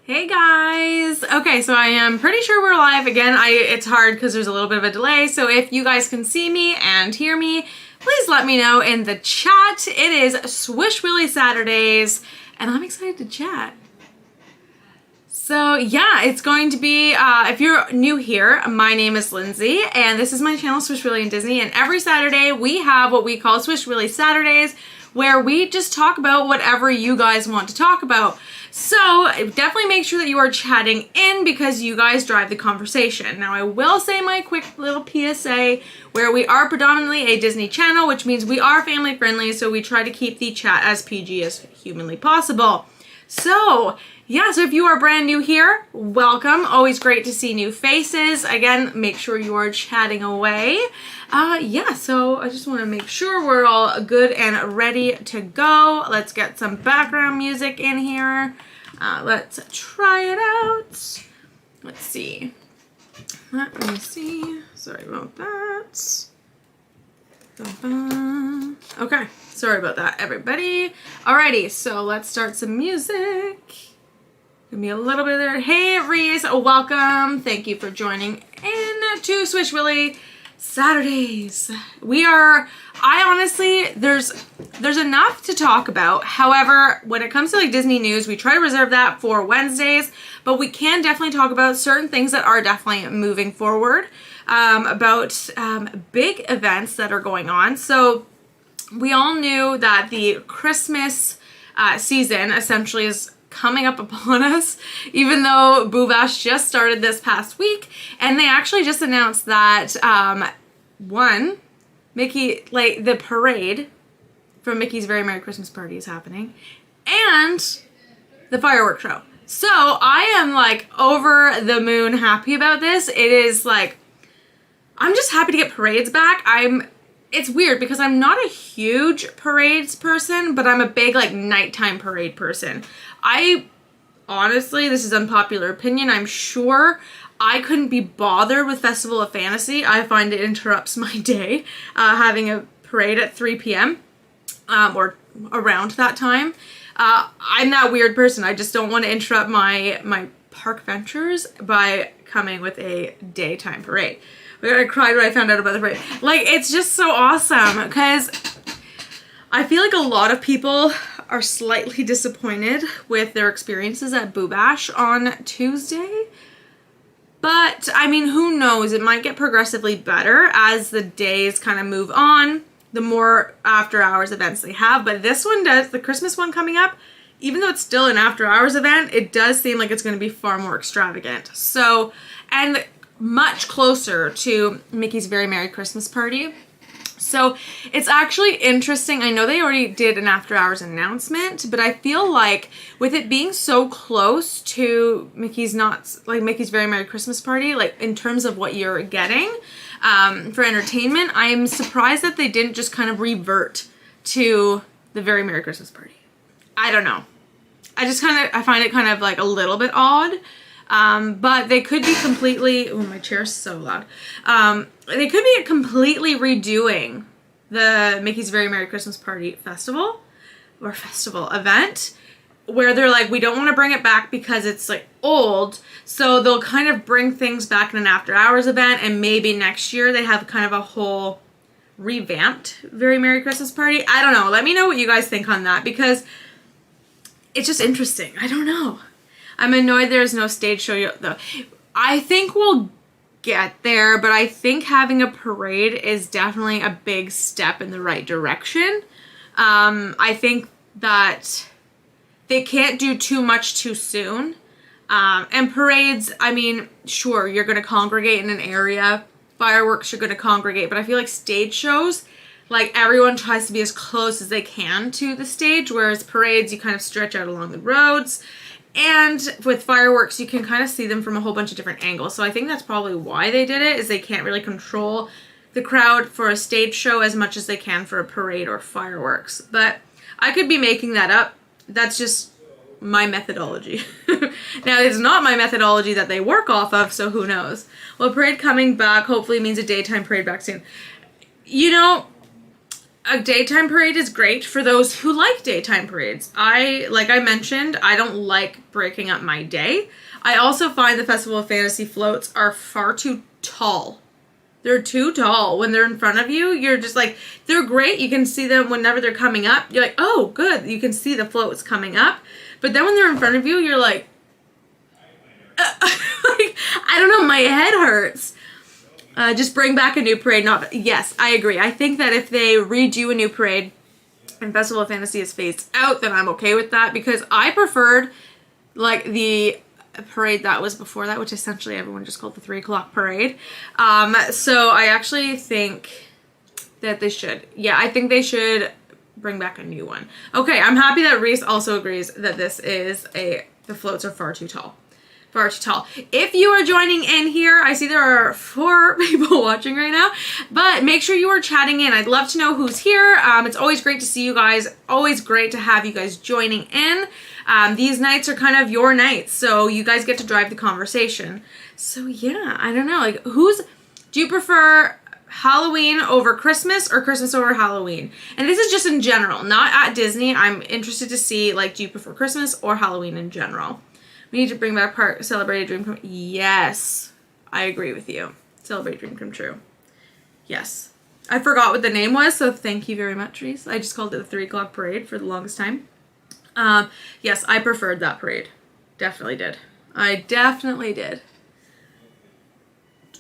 Hey guys! Okay, so I am pretty sure we're live again. It's hard because there's a little bit of a delay, so if you guys can see me and hear me, please let me know in the chat. It is SwishWilly Saturdays, and I'm excited to chat. So yeah, it's going to be, if you're new here, my name is Lindsay, and this is my channel, SwishWilly and Disney, and every Saturday we have what we call SwishWilly Saturdays, where we just talk about whatever you guys want to talk about. So definitely make sure that you are chatting in because you guys drive the conversation. Now I will say my quick little PSA where we are predominantly a Disney channel, which means we are family friendly, so we try to keep the chat as PG as humanly possible. So yeah, so if you are brand new here, welcome. Always great to see new faces. Again, make sure you are chatting away. Yeah, so I just want to make sure we're all good and ready to go. Let's get some background music in here. Let's try it out. Let's see. Let me see. Sorry about that. Okay, sorry about that, everybody. Alrighty, so let's start some music. Give me a little bit there. Hey, Reese, welcome. Thank you for joining in to SwishWilly Saturdays. I honestly, there's enough to talk about. However, when it comes to like Disney news, we try to reserve that for Wednesdays, but we can definitely talk about certain things that are definitely moving forward, about big events that are going on. So we all knew that the Christmas season essentially is coming up upon us, even though Boo Bash just started this past week, and they actually just announced that Mickey, like the parade from Mickey's Very Merry Christmas Party is happening, and the fireworks show. So I am like over the moon happy about this. It is like, I'm just happy to get parades back. It's weird because I'm not a huge parades person, but I'm a big like nighttime parade person. Honestly, this is unpopular opinion, I'm sure I couldn't be bothered with Festival of Fantasy. I find it interrupts my day, having a parade at 3 p.m. Or around that time. I'm that weird person. I just don't want to interrupt my park ventures by coming with a daytime parade. I cried when I found out about the parade. Like, it's just so awesome because I feel like a lot of people are slightly disappointed with their experiences at Boo Bash on Tuesday. But, I mean, who knows? It might get progressively better as the days kind of move on, the more after-hours events they have. But this one does, the Christmas one coming up, even though it's still an after-hours event, it does seem like it's going to be far more extravagant. So, and much closer to Mickey's Very Merry Christmas Party. So it's actually interesting. I know they already did an after hours announcement, but I feel like with it being so close to Mickey's Very Merry Christmas Party, like in terms of what you're getting for entertainment, I'm surprised that they didn't just kind of revert to the Very Merry Christmas Party. I don't know. I find it kind of like a little bit odd. But they could be completely, oh, my chair's so loud. They could be completely redoing the Mickey's Very Merry Christmas Party festival event where they're like, we don't want to bring it back because it's like old. So they'll kind of bring things back in an after hours event, and maybe next year they have kind of a whole revamped Very Merry Christmas Party. I don't know. Let me know what you guys think on that because it's just interesting. I don't know. I'm annoyed there's no stage show though. I think we'll get there, but I think having a parade is definitely a big step in the right direction. I think that they can't do too much too soon. And parades, I mean, sure, you're going to congregate in an area. Fireworks, you're going to congregate. But I feel like stage shows, like everyone tries to be as close as they can to the stage, whereas parades, you kind of stretch out along the roads. And with fireworks, you can kind of see them from a whole bunch of different angles. So I think that's probably why they did it, is they can't really control the crowd for a stage show as much as they can for a parade or fireworks. But I could be making that up. That's just my methodology. Now, it's not my methodology that they work off of, so who knows. Well, parade coming back hopefully means a daytime parade back soon. You know, a daytime parade is great for those who like daytime parades. Like I mentioned, I don't like breaking up my day. I also find the Festival of Fantasy floats are far too tall. They're too tall. When they're in front of you, you're just like, they're great. You can see them whenever they're coming up. You're like, oh, good. You can see the floats coming up. But then when they're in front of you, you're like, like, I don't know, my head hurts. Just bring back a new parade. Yes, I agree. I think that if they redo a new parade and Festival of Fantasy is phased out, then I'm okay with that, because I preferred like the parade that was before that, which essentially everyone just called the 3 o'clock parade. So I actually think that they should. Yeah, I think they should bring back a new one. Okay, I'm happy that Reese also agrees that the floats are far too tall. Far too tall. If you are joining in here, I see there are 4 people watching right now, but make sure you are chatting in. I'd love to know who's here. It's always great to see you guys. Always great to have you guys joining in. These nights are kind of your nights, so you guys get to drive the conversation. So yeah, I don't know. Like, do you prefer Halloween over Christmas or Christmas over Halloween? And this is just in general, not at Disney. I'm interested to see, like, do you prefer Christmas or Halloween in general? We need to bring back Celebrate a Dream Come. Yes, I agree with you. Celebrate a Dream Come True. Yes. I forgot what the name was, so thank you very much, Reese. I just called it the 3 o'clock parade for the longest time. Yes, I preferred that parade. Definitely did. I definitely did.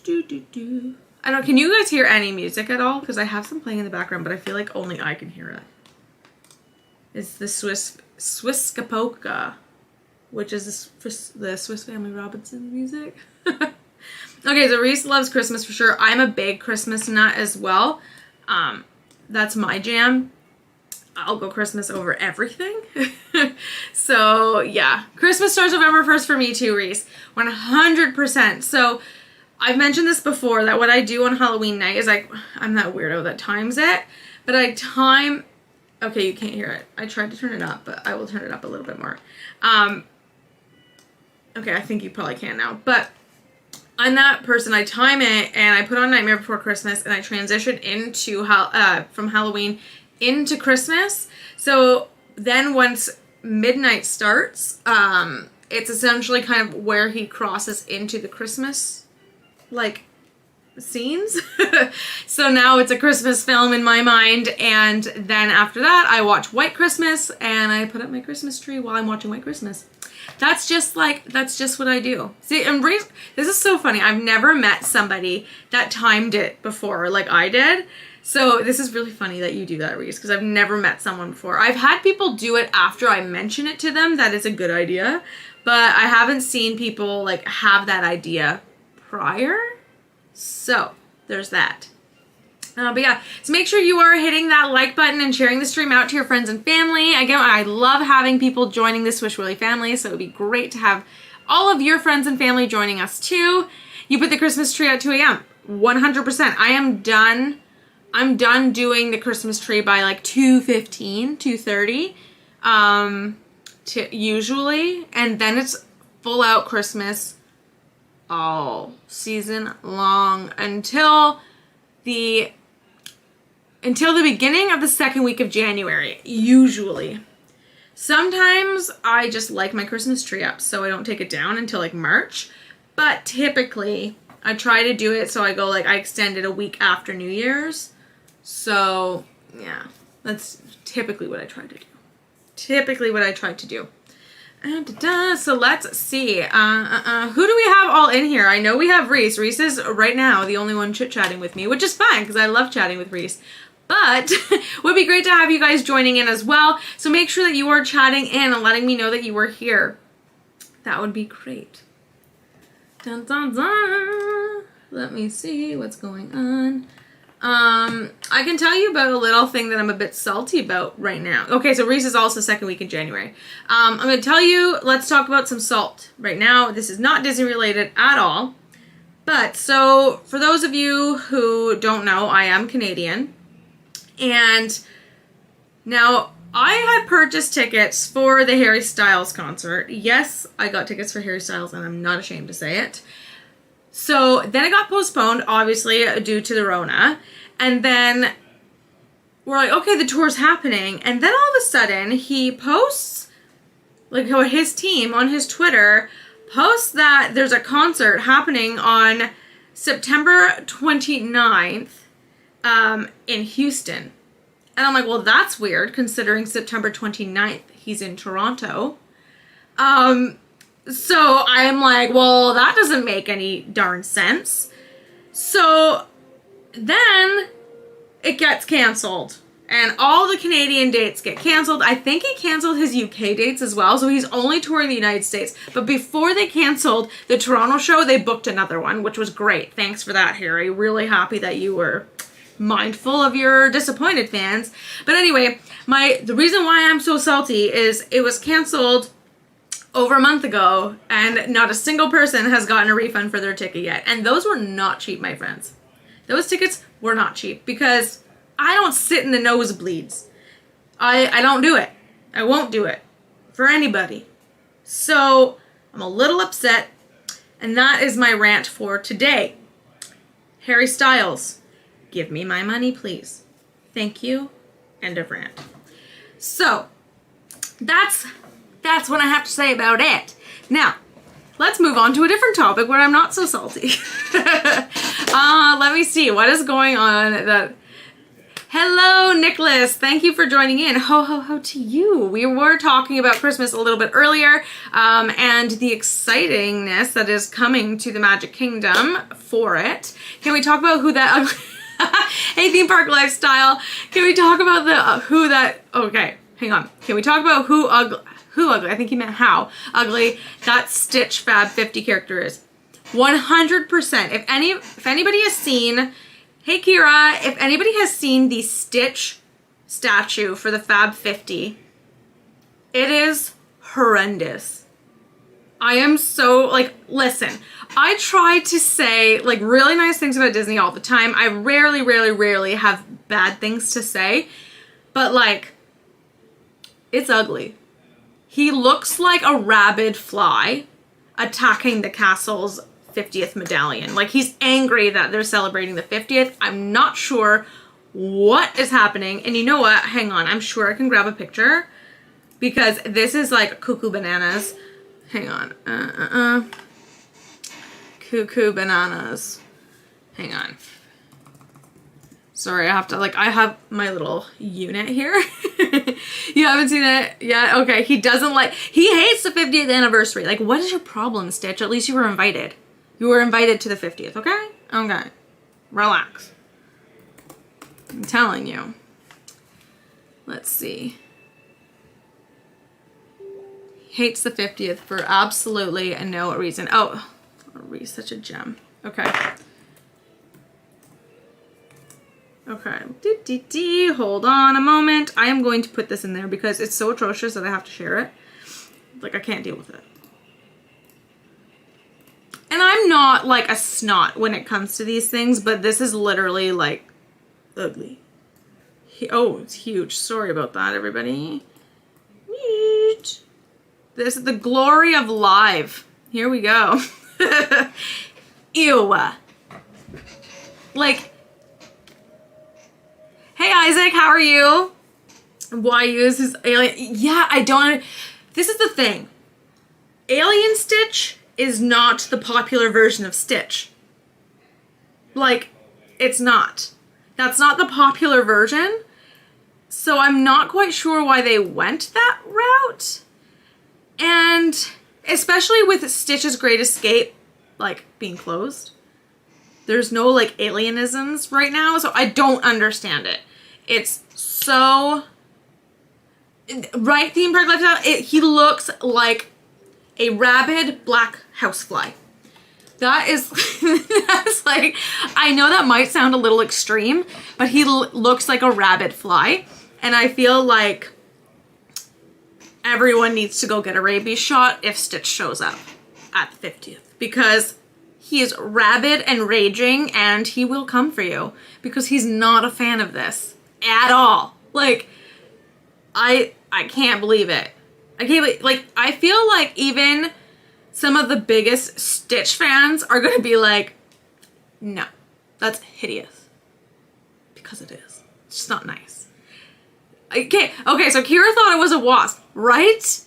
I don't. Can you guys hear any music at all? Because I have some playing in the background, but I feel like only I can hear it. It's the Swiskapoka, which is the Swiss Family Robinson music. Okay, so Reese loves Christmas for sure. I'm a big Christmas nut as well. That's my jam. I'll go Christmas over everything. So yeah, Christmas starts November 1st for me too, Reese. 100%. So I've mentioned this before, that what I do on Halloween night is I'm that weirdo that times it, but I time. Okay, you can't hear it. I tried to turn it up, but I will turn it up a little bit more. Okay, I think you probably can now, but I'm that person. I time it, and I put on Nightmare Before Christmas, and I transition into from Halloween into Christmas. So then once midnight starts, it's essentially kind of where he crosses into the Christmas, like, scenes. So now it's a Christmas film in my mind, and then after that I watch White Christmas, and I put up my Christmas tree while I'm watching White Christmas. That's just what I do. See, and this is so funny. I've never met somebody that timed it before like I did. So this is really funny that you do that, Reese, because I've never met someone before. I've had people do it after I mention it to them that it's a good idea, but I haven't seen people like have that idea prior. So there's that. But yeah, so make sure you are hitting that like button and sharing the stream out to your friends and family. Again, I love having people joining the SwishWilly family, so it would be great to have all of your friends and family joining us too. You put the Christmas tree at 2 a.m. 100%. I'm done doing the Christmas tree by like 2:15, 2:30, usually, and then it's full out Christmas all season long until the beginning of the second week of January, usually. Sometimes I just like my Christmas tree up, so I don't take it down until like March, but typically I try to do it so I extend it a week after New Year's. So yeah, that's typically what I try to do. So let's see. Who do we have all in here? I know we have Reese. Reese is right now the only one chit-chatting with me, which is fine because I love chatting with Reese. But would be great to have you guys joining in as well. So make sure that you are chatting in and letting me know that you are here. That would be great. Dun, dun, dun. Let me see what's going on. I can tell you about a little thing that I'm a bit salty about right now. Okay, so Reese is also second week in January. I'm going to tell you, let's talk about some salt right now. This is not Disney related at all. But, so, for those of you who don't know, I am Canadian. And now, I had purchased tickets for the Harry Styles concert. Yes, I got tickets for Harry Styles, and I'm not ashamed to say it. So then it got postponed, obviously, due to the Rona. And then we're like, okay, the tour's happening. And then all of a sudden he posts, like his team on his Twitter posts that there's a concert happening on September 29th in Houston. And I'm like, well, that's weird considering September 29th he's in Toronto. So I'm like, well, that doesn't make any darn sense. So then it gets canceled. And all the Canadian dates get canceled. I think he canceled his UK dates as well. So he's only touring the United States. But before they canceled the Toronto show, they booked another one, which was great. Thanks for that, Harry. Really happy that you were mindful of your disappointed fans. But anyway, the reason why I'm so salty is it was canceled over a month ago, and not a single person has gotten a refund for their ticket yet. And those were not cheap, my friends. Those tickets were not cheap because I don't sit in the nosebleeds. I don't do it. I won't do it for anybody. So I'm a little upset, and that is my rant for today. Harry Styles, give me my money, please. Thank you. End of rant. So that's what I have to say about it. Now, let's move on to a different topic where I'm not so salty. Let me see. What is going on? Hello, Nicholas. Thank you for joining in. Ho, ho, ho to you. We were talking about Christmas a little bit earlier and the excitingness that is coming to the Magic Kingdom for it. Can we talk about who that... Hey, Theme Park Lifestyle. Can we talk about the okay, hang on. Can we talk about who ugly, I think he meant how ugly that Stitch Fab 50 character is. 100%. If anybody has seen, hey Kira, if anybody has seen the Stitch statue for the Fab 50, it is horrendous. I am so, listen, I try to say, really nice things about Disney all the time. I rarely have bad things to say, but, it's ugly. He looks like a rabid fly attacking the castle's 50th medallion. He's angry that they're celebrating the 50th. I'm not sure what is happening. And you know what? Hang on. I'm sure I can grab a picture because this is cuckoo bananas. Hang on. Cuckoo bananas. Hang on. Sorry, I have to, I have my little unit here. You haven't seen it yet? Okay, he hates the 50th anniversary. What is your problem, Stitch? At least you were invited. You were invited to the 50th, okay? Okay. Relax. I'm telling you. Let's see. Hates the 50th for absolutely no reason. Oh, Ree's such a gem. Okay. Okay. Hold on a moment. I am going to put this in there because it's so atrocious that I have to share it. I can't deal with it. And I'm not a snot when it comes to these things, but this is literally ugly. Oh, it's huge. Sorry about that, everybody. This is the glory of live. Here we go. Ew. Hey Isaac, how are you? Why use his alien? Yeah, I don't. This is the thing. Alien Stitch is not the popular version of Stitch. It's not. That's not the popular version. So I'm not quite sure why they went that route. And especially with Stitch's Great Escape, being closed. There's no, alienisms right now, so I don't understand it. It's so... Right, Theme Park Lifestyle? He looks like a rabid black housefly. That is... That's I know that might sound a little extreme, but he looks like a rabid fly. And I feel like everyone needs to go get a rabies shot if Stitch shows up at the 50th. Because... he is rabid and raging, and he will come for you because he's not a fan of this at all. I can't believe it. I can't believe, I feel even some of the biggest Stitch fans are going to be no, that's hideous. Because it is. It's just not nice. Okay, so Kira thought it was a wasp, right?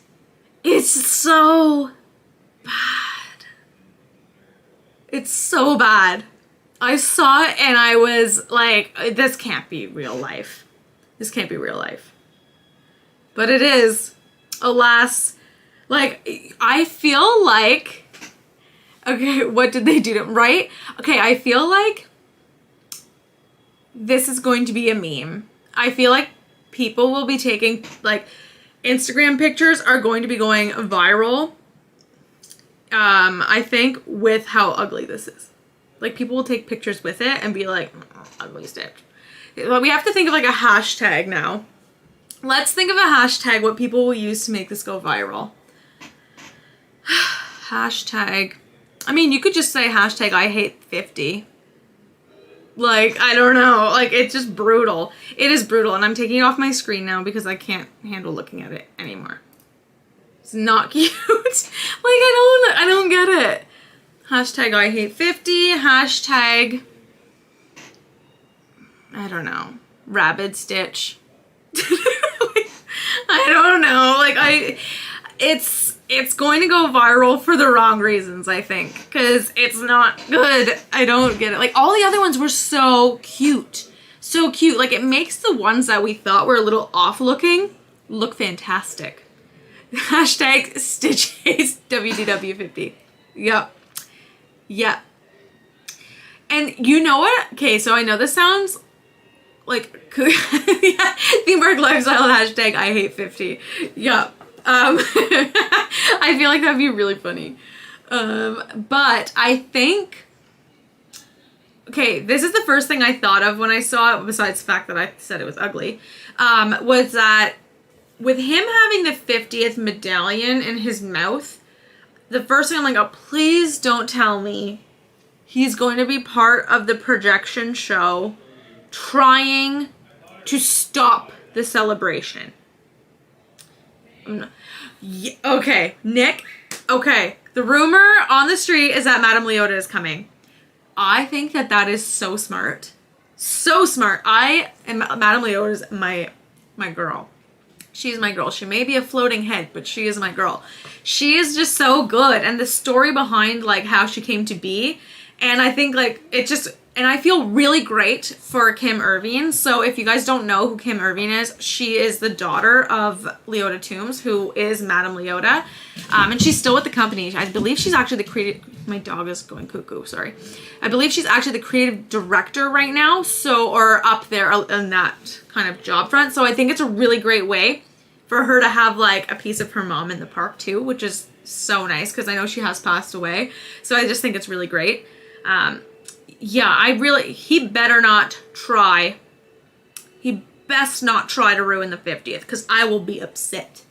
It's so bad. It's so bad. I saw it and I was like, this can't be real life. This can't be real life. But it is. Alas. Like, I feel like... Okay, what did they do to him, right? Okay, I feel like this is going to be a meme. I feel like people will be taking, like, Instagram pictures are going to be going viral. I think with how ugly this is. Like, people will take pictures with it and be like, ugly stitch. Well, we have to think of like a hashtag now. Let's think of a hashtag, what people will use to make this go viral. Hashtag. I mean, you could just say hashtag I hate 50. Like, I don't know. Like, it's just brutal. It is brutal. And I'm taking it off my screen now because I can't handle looking at it anymore. It's not cute. Like, I don't get it. Hashtag I hate 50. Hashtag, I don't know, rabid stitch. I don't know. Like, it's going to go viral for the wrong reasons, I think, because it's not good. I don't get it. Like, all the other ones were so cute. So cute. Like, it makes the ones that we thought were a little off looking look fantastic. Hashtag Stitch Hates WDW50. Yep. Yeah. And you know what? Okay, so I know this sounds like yeah, Thieberg Lifestyle hashtag I hate 50. Yep. I feel like that'd be really funny. But I think, okay, this is the first thing I thought of when I saw it, besides the fact that I said it was ugly, was that with him having the 50th medallion in his mouth, the first thing I'm like, oh, please don't tell me he's going to be part of the projection show trying to stop the celebration. Yeah, okay, Nick. Okay, the rumor on the street is that Madame Leota is coming. I think that that is so smart. So smart. And Madame Leota is my girl. She's my girl. She may be a floating head, but she is my girl. She is just so good. And the story behind, like, how she came to be. And I think, like, it just... And I feel really great for Kim Irvine. So if you guys don't know who Kim Irvine is, she is the daughter of Leota Toombs, who is Madame Leota. And she's still with the company. I believe she's actually the creative... My dog is going cuckoo, sorry. I believe she's actually the creative director right now. So, or up there in that kind of job front. So I think it's a really great way for her to have, like, a piece of her mom in the park too, which is so nice because I know she has passed away. So I just think it's really great. Yeah, he better not try. He best not try to ruin the 50th because I will be upset.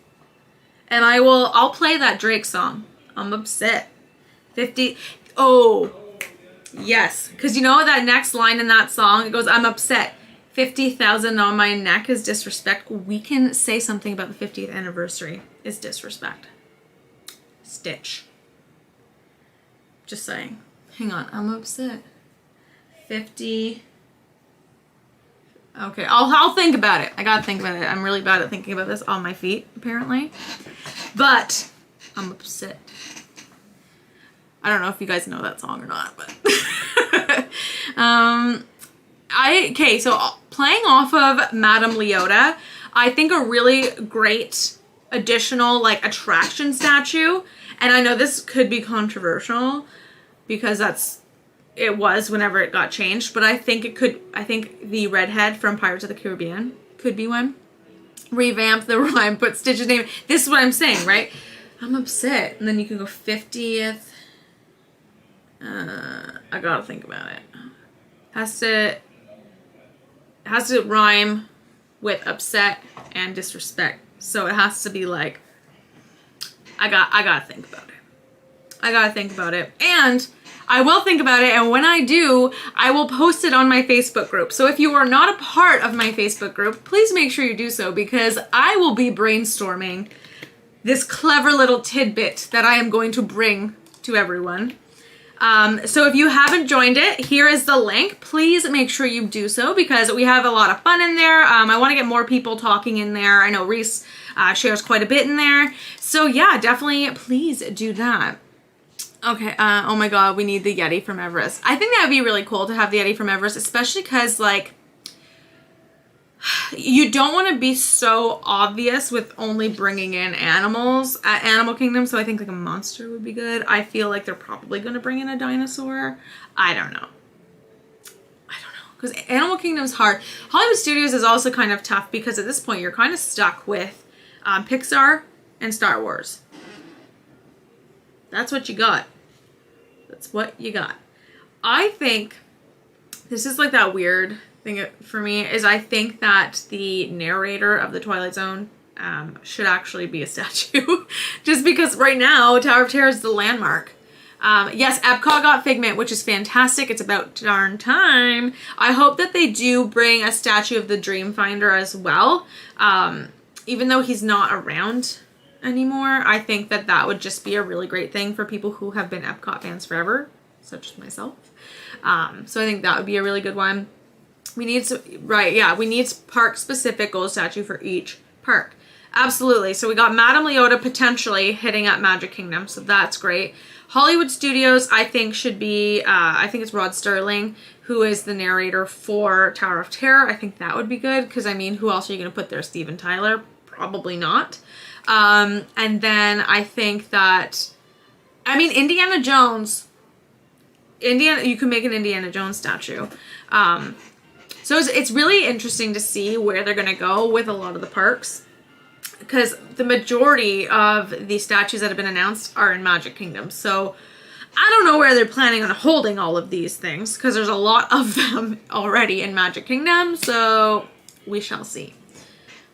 And I'll play that Drake song. I'm upset. 50, oh, yes. Because you know that next line in that song, it goes, I'm upset. 50,000 on my neck is disrespect. We can say something about the 50th anniversary is disrespect. Stitch. Just saying. Hang on, I'm upset. 50. Okay, I'll think about it. I gotta think about it. I'm really bad at thinking about this on my feet, apparently. But I'm upset. I don't know if you guys know that song or not, but okay, so playing off of Madame Leota, I think a really great additional, like, attraction statue, and I know this could be controversial because it was whenever it got changed, but I think the redhead from Pirates of the Caribbean could be one. Revamp the rhyme, put Stitch's name. This is what I'm saying, right? I'm upset. And then you can go 50th. I gotta think about it. Has to rhyme with upset and disrespect. So it has to be like, I gotta think about it. I gotta think about it. And I will think about it, and when I do, I will post it on my Facebook group. So if you are not a part of my Facebook group, please make sure you do so, because I will be brainstorming this clever little tidbit that I am going to bring to everyone. So if you haven't joined it, here is the link. Please make sure you do so because we have a lot of fun in there. I want to get more people talking in there. I know Reese shares quite a bit in there. So yeah, definitely please do that. Okay, oh my god, we need the Yeti from Everest. I think that would be really cool to have the Yeti from Everest, especially because, like, you don't want to be so obvious with only bringing in animals at Animal Kingdom, so I think, like, a monster would be good. I feel like they're probably going to bring in a dinosaur. I don't know. Because Animal Kingdom's hard. Hollywood Studios is also kind of tough because at this point you're kind of stuck with Pixar and Star Wars. That's what you got. That's what you got. I think this is like that weird thing for me is I think that the narrator of the Twilight Zone should actually be a statue. Just because right now Tower of Terror is the landmark. Yes, Epcot got Figment, which is fantastic. It's about darn time. I hope that they do bring a statue of the Dreamfinder as well. Even though he's not around anymore, I think that that would just be a really great thing for people who have been Epcot fans forever, such as myself. So I think that would be a really good one. We need we need park specific gold statue for each park. Absolutely. So we got Madame Leota potentially hitting up Magic Kingdom, so that's great. Hollywood Studios, I think, should be, I think it's Rod Sterling, who is the narrator for Tower of Terror. I think that would be good, because, I mean, who else are you going to put there? Steven Tyler? Probably not. And then I think that, I mean, Indiana Jones, you can make an Indiana Jones statue. So it's really interesting to see where they're going to go with a lot of the parks. Because the majority of the statues that have been announced are in Magic Kingdom. So I don't know where they're planning on holding all of these things, because there's a lot of them already in Magic Kingdom. So we shall see.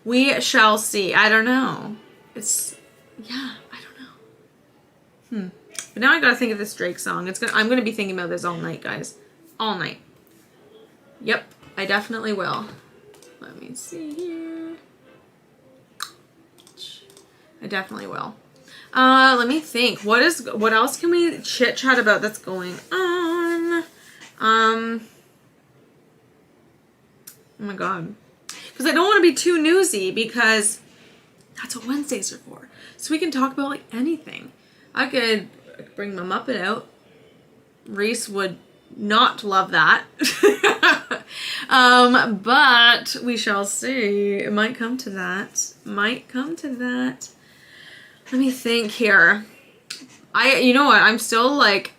We shall see. I don't know. I don't know. But now I gotta think of this Drake song. I'm gonna be thinking about this all night, guys. All night. Yep, I definitely will. Let me see here. I definitely will. Let me think. What else can we chit chat about that's going on? Oh my god. Because I don't want to be too newsy, because that's what Wednesdays are for. So we can talk about like anything. I could bring my Muppet out. Reese would not love that. But we shall see. It might come to that. Let me think here. You know what? I'm still like,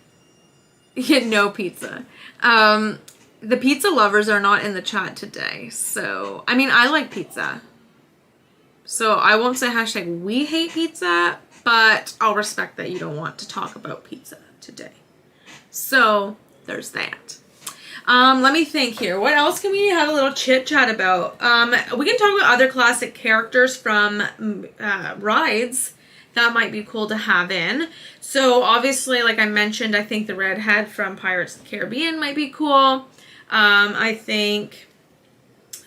no pizza. The pizza lovers are not in the chat today. So, I mean, I like pizza. So I won't say hashtag we hate pizza, but I'll respect that you don't want to talk about pizza today. So there's that. Let me think here. What else can we have a little chit chat about? We can talk about other classic characters from rides that might be cool to have in. So obviously, like I mentioned, I think the redhead from Pirates of the Caribbean might be cool. I think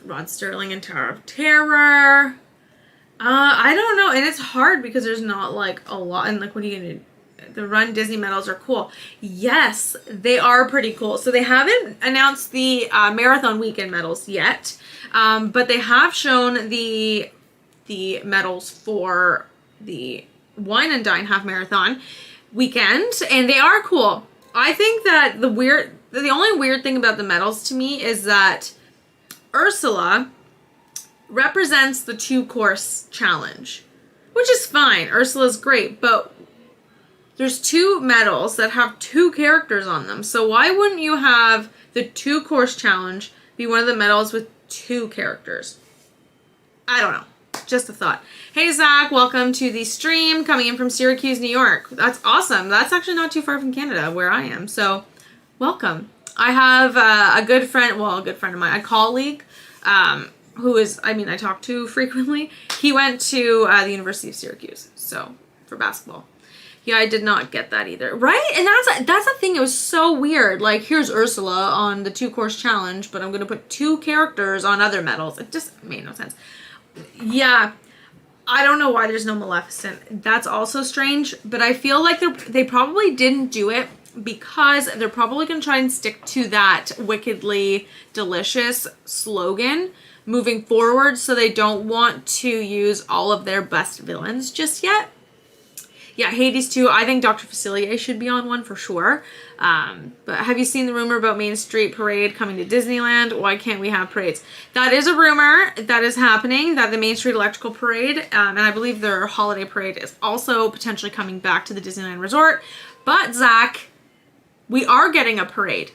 Rod Sterling and Tower of Terror. I don't know, and it's hard because there's not like a lot, and like what are you gonna do? The Run Disney medals are cool. Yes, they are pretty cool. So they haven't announced the Marathon Weekend medals yet, but they have shown the medals for the Wine and Dine Half Marathon weekend, and they are cool. I think that the only weird thing about the medals to me is that Ursula represents the 2-course challenge, which is fine. Ursula's great, but there's 2 medals that have 2 characters on them. So why wouldn't you have the 2-course challenge be one of the medals with 2 characters? I don't know. Just a thought. Hey, Zach, welcome to the stream, coming in from Syracuse, New York. That's awesome. That's actually not too far from Canada, where I am. So, welcome. I have a good friend of mine, a colleague, who is, I talk to frequently. He went to the University of Syracuse, so, for basketball. Yeah, I did not get that either. Right? And that's the thing. It was so weird. Like, here's Ursula on the 2-course challenge, but I'm going to put 2 characters on other medals. It just made no sense. Yeah, I don't know why there's no Maleficent. That's also strange, but I feel like they probably didn't do it because they're probably going to try and stick to that wickedly delicious slogan moving forward, so they don't want to use all of their best villains just yet. Yeah, Hades too. I think Dr. Facilier should be on one for sure. But have you seen the rumor about Main Street Parade coming to Disneyland? Why can't we have parades? That is a rumor that is happening, that the Main Street Electrical Parade, and I believe their holiday parade is also potentially coming back to the Disneyland Resort. But Zach, we are getting a parade.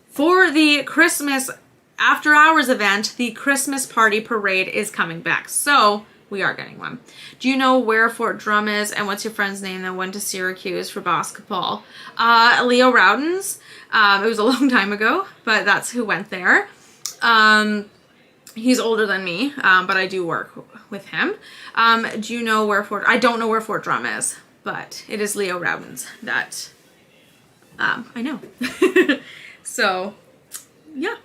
For the Christmas after hours event, the Christmas party parade is coming back. So we are getting one. Do you know where Fort Drum is, and what's your friend's name that went to Syracuse for basketball? Leo Rowden's. It was a long time ago, but that's who went there. He's older than me, but I do work with him. Do you know where I don't know where Fort Drum is, but it is Leo Rowden's that I know. So, yeah.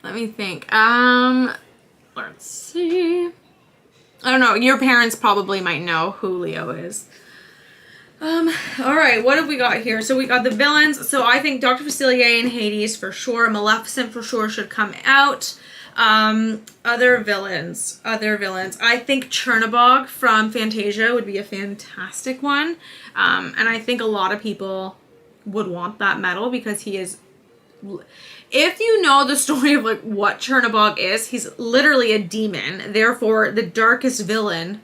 Let me think. Let's see. I don't know. Your parents probably might know who Leo is. All right. What have we got here? So we got the villains. So I think Dr. Facilier and Hades for sure. Maleficent for sure should come out. Other villains. I think Chernabog from Fantasia would be a fantastic one. And I think a lot of people would want that medal because he is... If you know the story of like what Chernabog is, he's literally a demon. Therefore, the darkest villain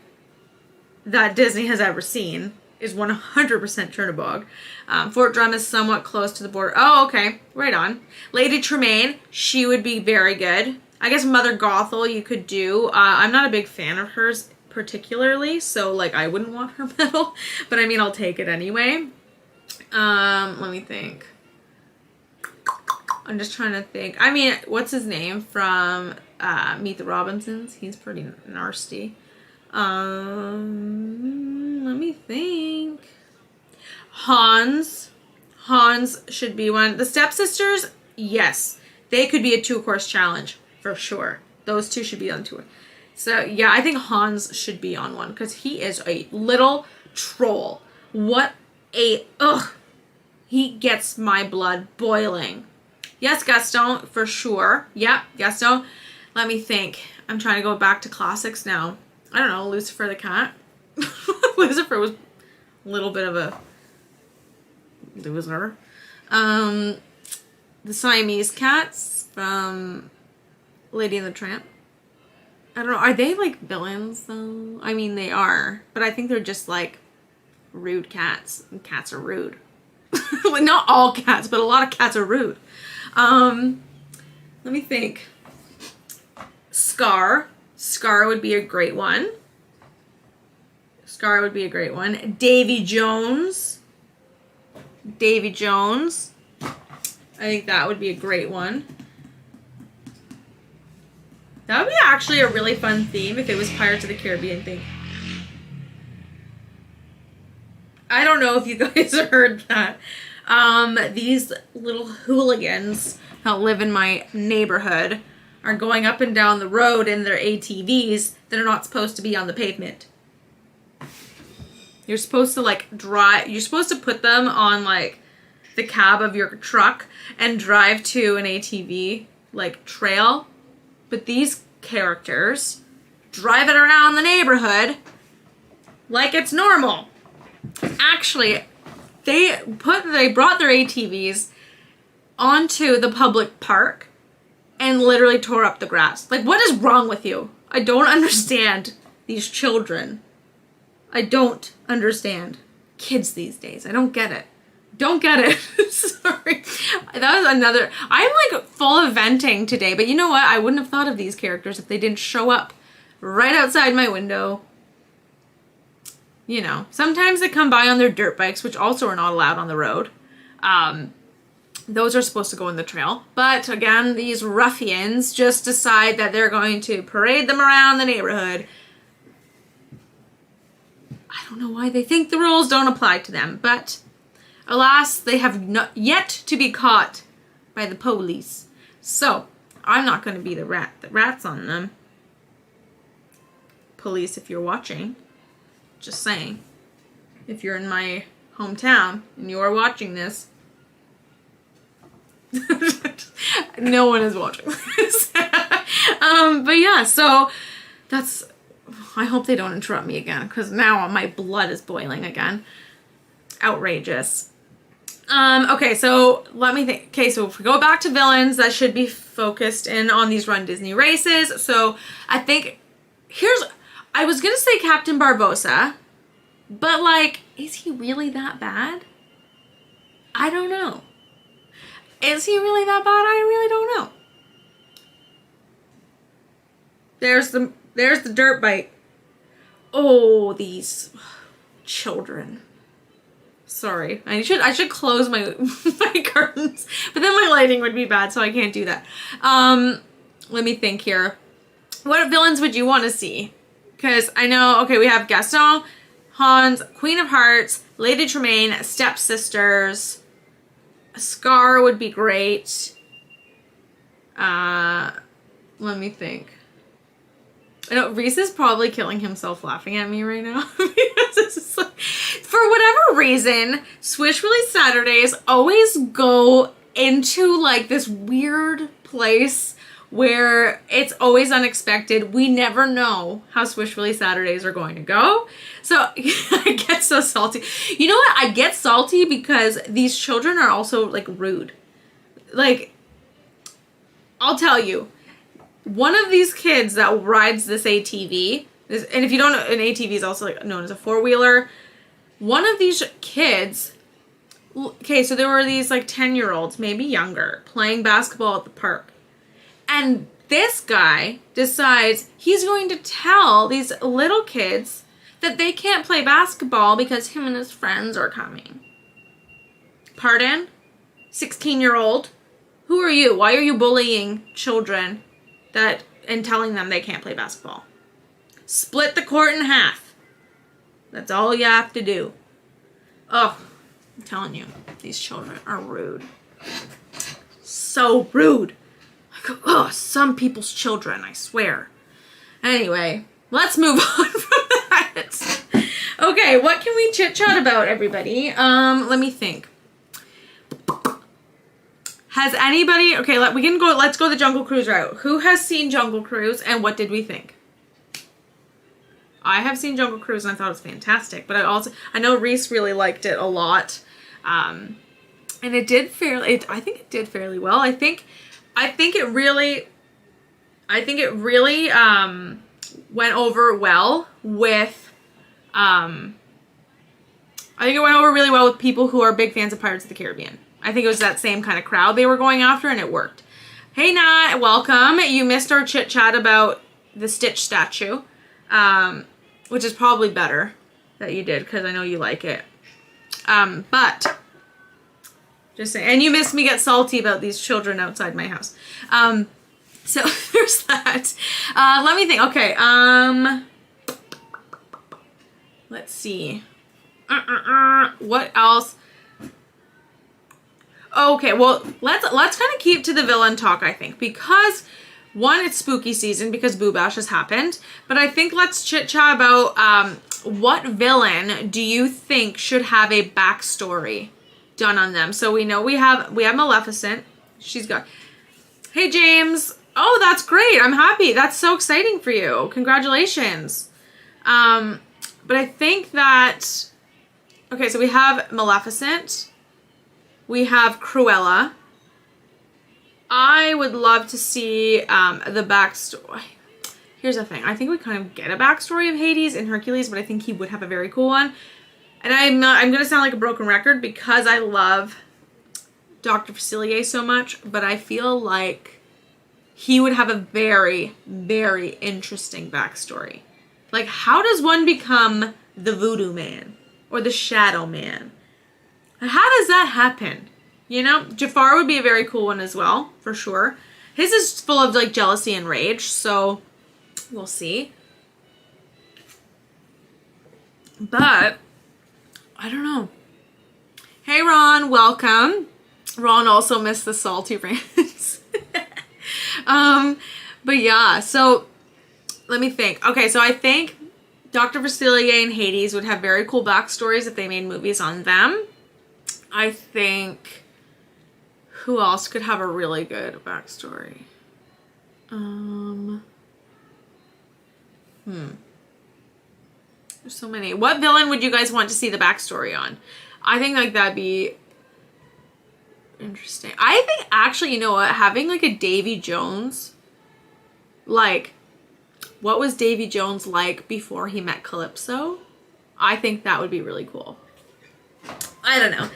that Disney has ever seen is 100% Chernabog. Fort Drum is somewhat close to the border. Oh, okay. Right on. Lady Tremaine, she would be very good. I guess Mother Gothel you could do. I'm not a big fan of hers particularly, so like I wouldn't want her medal. But I mean, I'll take it anyway. Let me think. I'm just trying to think. I mean, what's his name from Meet the Robinsons? He's pretty nasty. Let me think. Hans should be one. The Stepsisters, yes. They could be a 2-course challenge for sure. Those two should be on tour. So, yeah, I think Hans should be on one because he is a little troll. What a... Ugh. He gets my blood boiling. Yes, Gaston, for sure. Yeah, Gaston. Let me think. I'm trying to go back to classics now. I don't know, Lucifer the Cat. Lucifer was a little bit of a loser. The Siamese Cats from Lady and the Tramp. I don't know, are they like villains though? I mean, they are. But I think they're just like rude cats. And cats are rude. Like, not all cats, but a lot of cats are rude. Let me think. Scar would be a great one. Davy Jones. I think that would be a great one. That would be actually a really fun theme if it was Pirates of the Caribbean theme. I don't know if you guys heard that. These little hooligans that live in my neighborhood are going up and down the road in their ATVs that are not supposed to be on the pavement. You're supposed to like you're supposed to put them on like the cab of your truck and drive to an ATV like trail. But these characters drive it around the neighborhood like it's normal. Actually, they brought their ATVs onto the public park and literally tore up the grass. Like, what is wrong with you? I don't understand these children. I don't understand kids these days. I don't get it. Sorry. That was another... I'm like full of venting today, but you know what? I wouldn't have thought of these characters if they didn't show up right outside my window. You know, sometimes they come by on their dirt bikes, which also are not allowed on the road. Those are supposed to go in the trail. But again, these ruffians just decide that they're going to parade them around the neighborhood. I don't know why they think the rules don't apply to them, but alas, they have not yet to be caught by the police. So, I'm not going to be the rat that rats on them. Police, if you're watching. Just saying. If you're in my hometown, and you are watching this, no one is watching this. But yeah, so that's, I hope they don't interrupt me again, because now my blood is boiling again. Outrageous. Okay, so let me think. Okay, so if we go back to villains, that should be focused in on these Run Disney races. So I think, I was gonna say Captain Barbossa, but like, is he really that bad? I don't know. Is he really that bad? I really don't know. There's the dirt bike. Oh, these children. Sorry. I should close my my curtains, but then my lighting would be bad, so I can't do that. Let me think here. What villains would you want to see? Because I know, okay, we have Gaston, Hans, Queen of Hearts, Lady Tremaine, Stepsisters. Scar would be great. Let me think. I know Reese is probably killing himself laughing at me right now. Because it's just like, for whatever reason, SwishWilly Saturdays always go into like this weird place where it's always unexpected. We never know how SwishWilly Saturdays are going to go. So I get so salty. You know what? I get salty because these children are also like rude. Like, I'll tell you, one of these kids that rides this ATV, and if you don't know, an ATV is also like known as a four-wheeler. One of these kids, okay, so there were these like 10-year-olds, maybe younger, playing basketball at the park. And this guy decides he's going to tell these little kids that they can't play basketball because him and his friends are coming. Pardon? 16-year-old? Who are you? Why are you bullying children and telling them they can't play basketball? Split the court in half. That's all you have to do. Oh, I'm telling you, these children are rude. So rude. Oh, some people's children, I swear. Anyway, let's move on from that. Okay, what can we chit-chat about, everybody? Let me think. Has anybody, okay, let's go the Jungle Cruise route. Who has seen Jungle Cruise and what did we think? I have seen Jungle Cruise and I thought it was fantastic, but I know Reese really liked it a lot. And it did I think it did fairly well. I think it really went over well with, I think it went over really well with people who are big fans of Pirates of the Caribbean. I think it was that same kind of crowd they were going after, and it worked. Hey, Nat, welcome. You missed our chit-chat about the Stitch statue, which is probably better that you did, because I know you like it. But, just saying. And you missed me get salty about these children outside my house. So, there's that. Let me think. Okay, let's see. What else? Okay, well, let's kind of keep to the villain talk, I think, because one, it's spooky season because Boo Bash has happened, but I think let's chit-chat about what villain do you think should have a backstory done on them? So we know we have Maleficent. She's got, hey, James. Oh, that's great. I'm happy. That's so exciting for you. Congratulations. But I think that, okay, so we have Maleficent. We have Cruella. I would love to see the backstory. Here's the thing. I think we kind of get a backstory of Hades in Hercules, but I think he would have a very cool one. And I'm going to sound like a broken record because I love Dr. Facilier so much, but I feel like he would have a very, very interesting backstory. Like, how does one become the Voodoo Man or the Shadow Man? How does that happen? You know, Jafar would be a very cool one as well, for sure. His is full of, like, jealousy and rage, so we'll see. But, I don't know. Hey, Ron, welcome. Ron also missed the salty rants. But yeah, so let me think. Okay, so I think Dr. Facilier and Hades would have very cool backstories if they made movies on them. I think, who else could have a really good backstory? There's so many. What villain would you guys want to see the backstory on? I think like that'd be interesting. I think actually, you know what? Having like a Davy Jones, like, what was Davy Jones like before he met Calypso? I think that would be really cool. I don't know.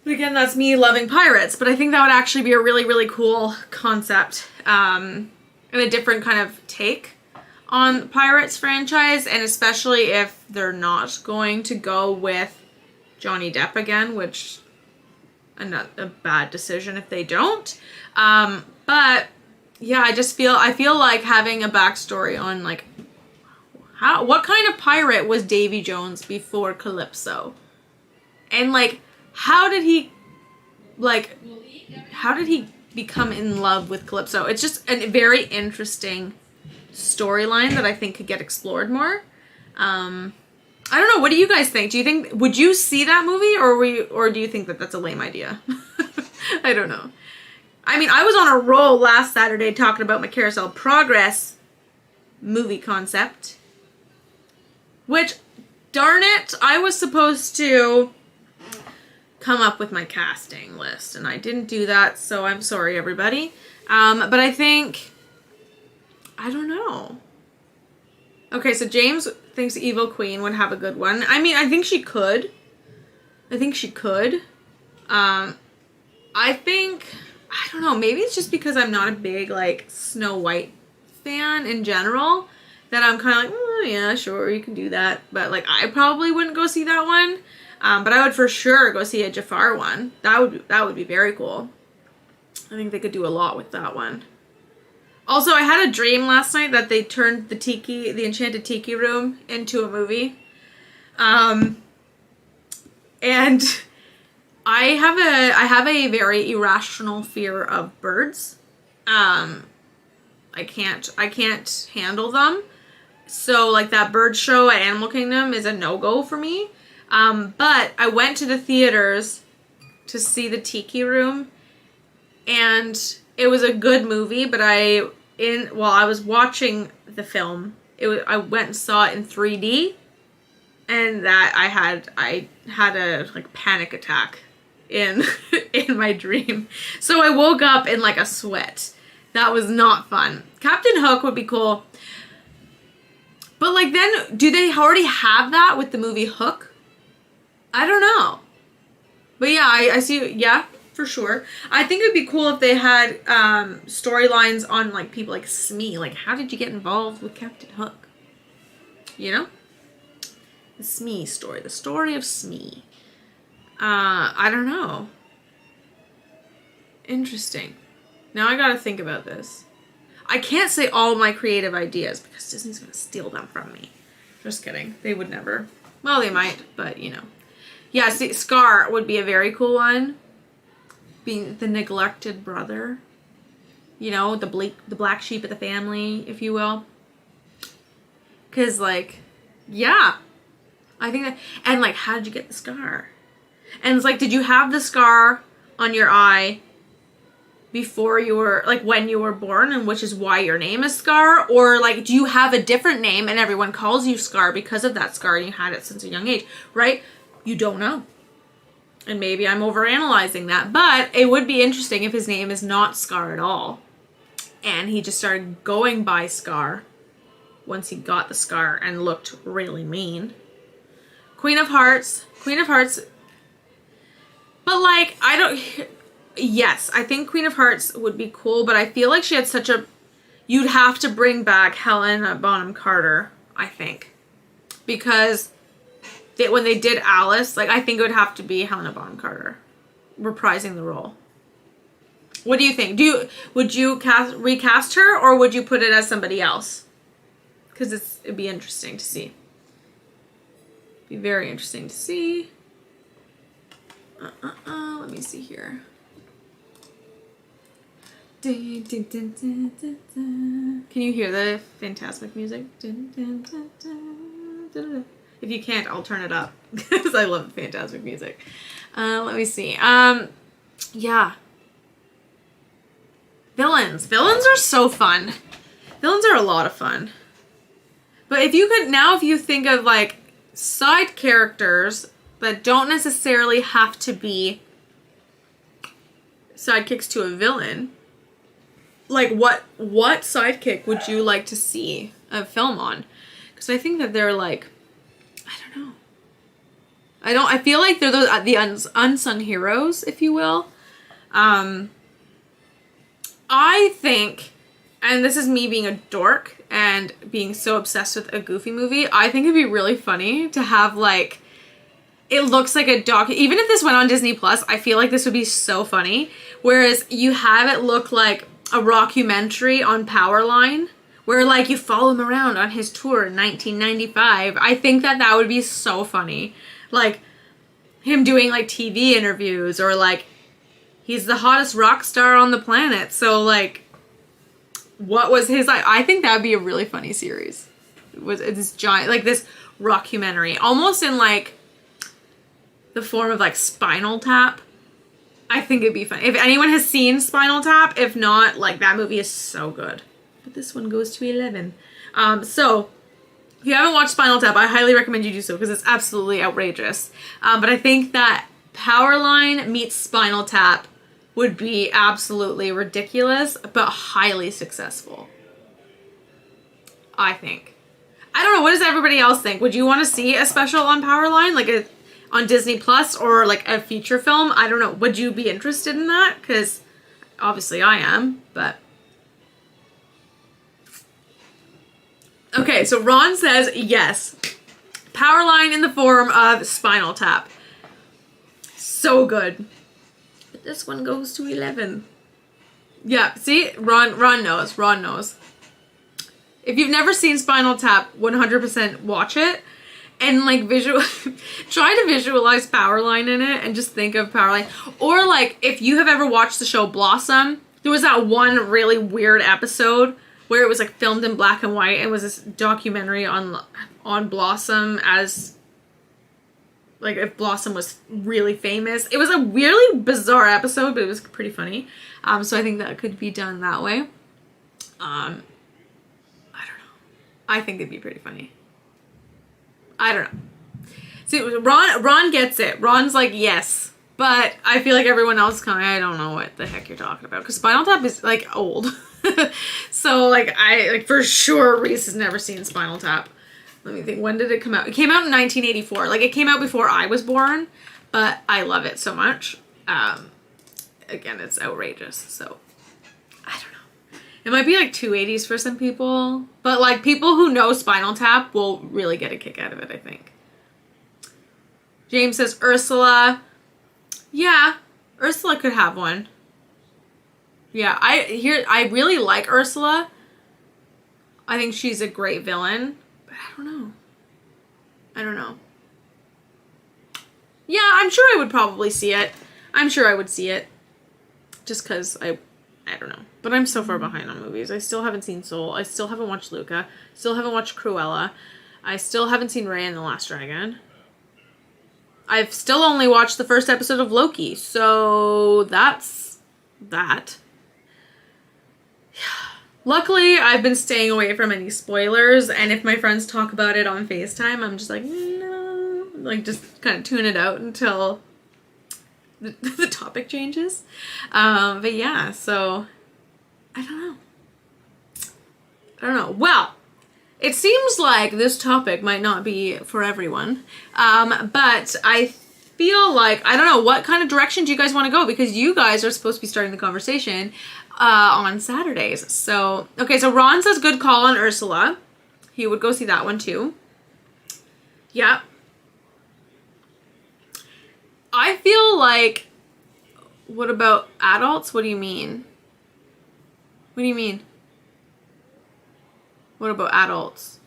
But again, that's me loving pirates, but I think that would actually be a really, really cool concept, and a different kind of take on the Pirates franchise, and especially if they're not going to go with Johnny Depp again, which not a bad decision if they don't. But yeah, I feel like having a backstory on like what kind of pirate was Davy Jones before Calypso, and like how did he become in love with Calypso? It's just a very interesting storyline that I think could get explored more. I don't know. What do you guys think? Would you see that movie, or do you think that that's a lame idea? I don't know. I mean, I was on a roll last Saturday talking about my Carousel Progress movie concept, which, darn it, I was supposed to come up with my casting list, and I didn't do that, so I'm sorry, everybody. But I think, I don't know. Okay, so James thinks Evil Queen would have a good one. I mean, I think she could. I don't know, maybe it's just because I'm not a big, like, Snow White fan in general, that I'm kind of like, oh, yeah, sure, you can do that. But, like, I probably wouldn't go see that one. But I would for sure go see a Jafar one. That would be very cool. I think they could do a lot with that one. Also, I had a dream last night that they turned the Enchanted Tiki Room into a movie. And I have a very irrational fear of birds. I can't handle them. So like that bird show at Animal Kingdom is a no-go for me. But I went to the theaters to see the Tiki Room, and it was a good movie, but while I was watching the film, I went and saw it in 3D, and that I had a like panic attack in in my dream. So I woke up in like a sweat. That was not fun. Captain Hook would be cool. But like then, do they already have that with the movie Hook? I don't know. But yeah, I see, yeah, for sure. I think it would be cool if they had storylines on like people like Smee. Like, how did you get involved with Captain Hook? You know? The Smee story. The story of Smee. I don't know. Interesting. Now I gotta think about this. I can't say all my creative ideas because Disney's gonna steal them from me. Just kidding. They would never. Well, they might, but you know. Yeah, see, Scar would be a very cool one. Being the neglected brother. You know, the black sheep of the family, if you will. Because, like, yeah. I think that, and like, how did you get the scar? And it's like, did you have the scar on your eye before you were, like, when you were born, and which is why your name is Scar? Or, like, do you have a different name and everyone calls you Scar because of that scar and you had it since a young age, right? You don't know. And maybe I'm overanalyzing that, but it would be interesting if his name is not Scar at all. And he just started going by Scar once he got the scar and looked really mean. Queen of Hearts. But like, yes, I think Queen of Hearts would be cool, but I feel like she had you'd have to bring back Helena Bonham Carter, I think. Because when they did Alice, like, I think it would have to be Helena Bonham Carter reprising the role. What do you think? Would you recast her, or would you put it as somebody else? Because it'd be interesting to see. Be very interesting to see. Let me see here. Can you hear the Fantasmic music? If you can't, I'll turn it up because I love Fantasmic music. Let me see. Yeah. Villains. Villains are so fun. Villains are a lot of fun. But if you think of like side characters that don't necessarily have to be sidekicks to a villain, like what sidekick would you like to see a film on? Because I think that they're like, I don't know. I feel like they're the unsung heroes, if you will. I think, and this is me being a dork and being so obsessed with a Goofy movie, I think it'd be really funny to have like, it looks like a doc. Even if this went on Disney Plus, I feel like this would be so funny. Whereas you have it look like a rockumentary on Powerline, where like you follow him around on his tour in 1995. I think that would be so funny. Like him doing like TV interviews, or like he's the hottest rock star on the planet. So like, what was his like? I think that would be a really funny series. It was this giant, like this rockumentary, almost in like the form of like Spinal Tap. I think it'd be fun. If anyone has seen Spinal Tap, if not, like that movie is so good. But this one goes to 11. So if you haven't watched Spinal Tap, I highly recommend you do so because it's absolutely outrageous. But I think that Powerline meets Spinal Tap would be absolutely ridiculous, but highly successful. I think. I don't know. What does everybody else think? Would you want to see a special on Powerline? Like on Disney Plus, or like a feature film? I don't know. Would you be interested in that? Because obviously I am, but. Okay, so Ron says yes. Powerline in the form of Spinal Tap. So good. But this one goes to 11. Yeah, see? Ron knows. Ron knows. If you've never seen Spinal Tap, 100% watch it. And like try to visualize Powerline in it and just think of Powerline. Or like if you have ever watched the show Blossom, there was that one really weird episode where it was like filmed in black and white, and it was this documentary on Blossom, as like if Blossom was really famous. It was a really bizarre episode, but it was pretty funny. So I think that could be done that way. I don't know. I think it'd be pretty funny. I don't know. See, Ron gets it. Ron's like, yes. But I feel like everyone else I don't know what the heck you're talking about. Because Spinal Tap is, like, old. So, like, for sure, Reese has never seen Spinal Tap. Let me think. When did it come out? It came out in 1984. Like, it came out before I was born. But I love it so much. Again, it's outrageous. So, I don't know. It might be like 280s for some people, but like people who know Spinal Tap will really get a kick out of it, I think. James says Ursula. Yeah, Ursula could have one. Yeah, I really like Ursula. I think she's a great villain, but I don't know. Yeah, I'm sure I would probably see it. I'm sure I would see it. Just because I don't know. But I'm so far behind on movies. I still haven't seen Soul. I still haven't watched Luca. Still haven't watched Cruella. I still haven't seen Raya and the Last Dragon. I've still only watched the first episode of Loki. So that's that. Luckily, I've been staying away from any spoilers. And if my friends talk about it on FaceTime, I'm just like, no. Like, just kind of tune it out until the topic changes. But yeah, so I don't know. Well, it seems like this topic might not be for everyone. But I feel like, I don't know, what kind of direction do you guys want to go? Because you guys are supposed to be starting the conversation on Saturdays. So, okay, so Ron says good call on Ursula. He would go see that one too. Yeah. I feel like, what about adults? What do you mean? What do you mean? What about adults?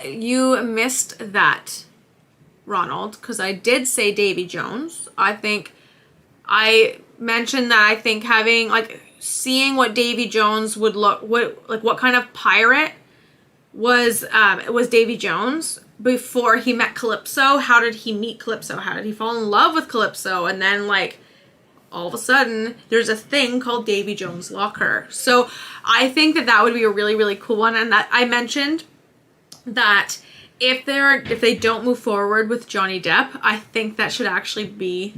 You missed that, Ronald, because I did say Davy Jones. I think I mentioned that I think having, like, seeing what Davy Jones would what kind of pirate was Davy Jones before he met Calypso. How did he meet Calypso? How did he fall in love with Calypso? And then, like, all of a sudden, there's a thing called Davy Jones' Locker. So I think that would be a really, really cool one. And that I mentioned that if they don't move forward with Johnny Depp, I think that should actually be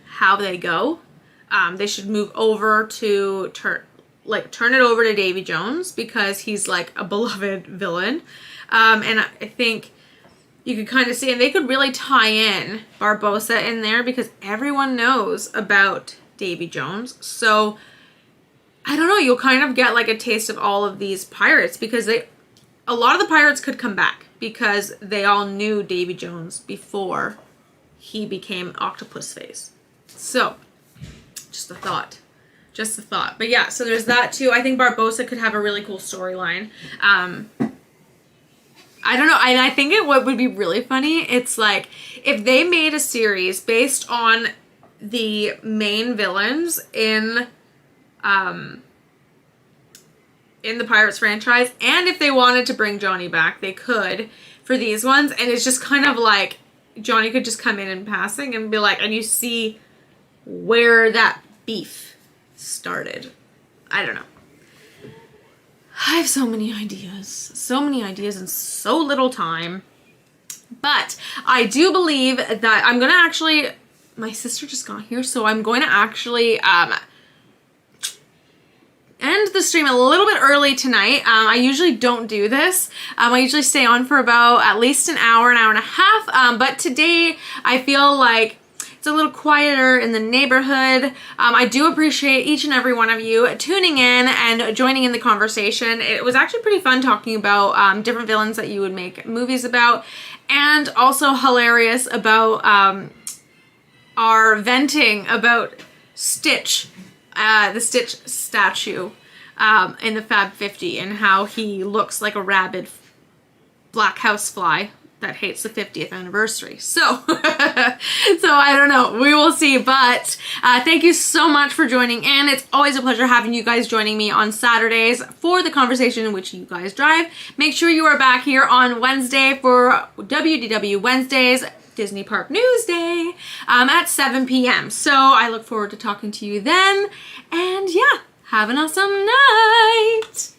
how they go. They should move over to turn it over to Davy Jones, because he's like a beloved villain. And I think you could kind of see, and they could really tie in Barbossa in there, because everyone knows about Davy Jones. So I don't know, you'll kind of get like a taste of all of these pirates, because a lot of the pirates could come back because they all knew Davy Jones before he became Octopus Face. So just a thought. But yeah, so there's that too. I think Barbossa could have a really cool storyline. I don't know, and I think what would be really funny, it's like, if they made a series based on the main villains in the Pirates franchise, and if they wanted to bring Johnny back, they could for these ones, and it's just kind of like, Johnny could just come in passing and be like, and you see where that beef started. I don't know. I have so many ideas in so little time. But I do believe that I'm going to actually, my sister just got here, so I'm going to actually end the stream a little bit early tonight. I usually don't do this. I usually stay on for about at least an hour and a half. But today I feel like it's a little quieter in the neighborhood. I do appreciate each and every one of you tuning in and joining in the conversation. It was actually pretty fun talking about different villains that you would make movies about, and also hilarious about our venting about Stitch, the Stitch statue in the Fab 50, and how he looks like a rabid black housefly that hates the 50th anniversary. So, I don't know. We will see. But thank you so much for joining in. It's always a pleasure having you guys joining me on Saturdays for the conversation in which you guys drive. Make sure you are back here on Wednesday for WDW Wednesdays, Disney Park News Day, at 7 p.m. So I look forward to talking to you then. And yeah, have an awesome night.